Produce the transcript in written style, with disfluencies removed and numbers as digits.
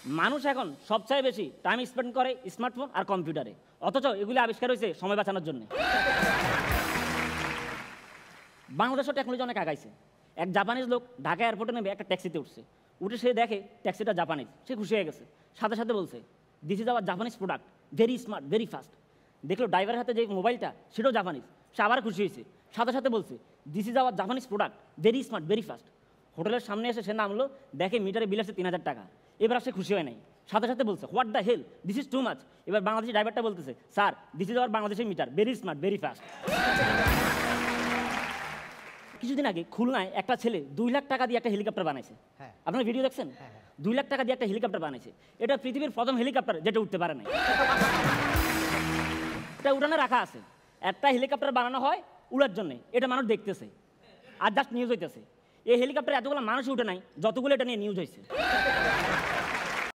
মানুষ এখন সবচেয়ে বেশি টাইম স্পেন্ড করে স্মার্টফোন আর কম্পিউটারে, অথচ এগুলি আবিষ্কার হয়েছে সময় বাঁচানোর জন্য। বাংলাদেশও টেকনোলজি অনেক আগাইছে। এক জাপানিজ লোক ঢাকা এয়ারপোর্টে নেমে একটা ট্যাক্সিতে উঠে সে দেখে ট্যাক্সিটা জাপানিজ, সে খুশি হয়ে গেছে। সাথে সাথে বলছে, this is hour Japanese product, very smart, very fast. দেখলো ড্রাইভারের হাতে যে মোবাইলটা সেটাও জাপানিজ, সে আবার খুশি হয়েছে। সাথে সাথে বলছে, this is hour Japanese product, very smart, very fast. হোটেলের সামনে এসে সে নামলো, দেখে মিটারে বিল আছে 3000 টাকা। এবার সে খুশি হয় নাই, সাথে সাথে বলছে, what the hell, this is too much. এবার বাংলাদেশি ড্রাইভারটা বলতেছে, স্যার দিস ইজ আওয়ার বাংলাদেশের meter, very smart, very fast. কিছুদিন আগে খুলনায় একটা ছেলে 2 লাখ টাকা দিয়ে একটা হেলিকপ্টার বানাইছে। আপনারা ভিডিও দেখছেন? 2 লাখ টাকা দিয়ে একটা হেলিকপ্টার বানাইছে। এটা পৃথিবীর প্রথম হেলিকপ্টার যেটা উঠতে পারে নাই। এটা উড়ানে রাখা আছে। একটা হেলিকপ্টার বানানো হয় উড়ার জন্য, এটা মানুষ দেখতেছে আর জাস্ট নিউজ হইতেছে। এই হেলিকপ্টার এতগুলো মানুষ উঠে নাই যতগুলো এটা নিয়ে নিউজ হয়েছে।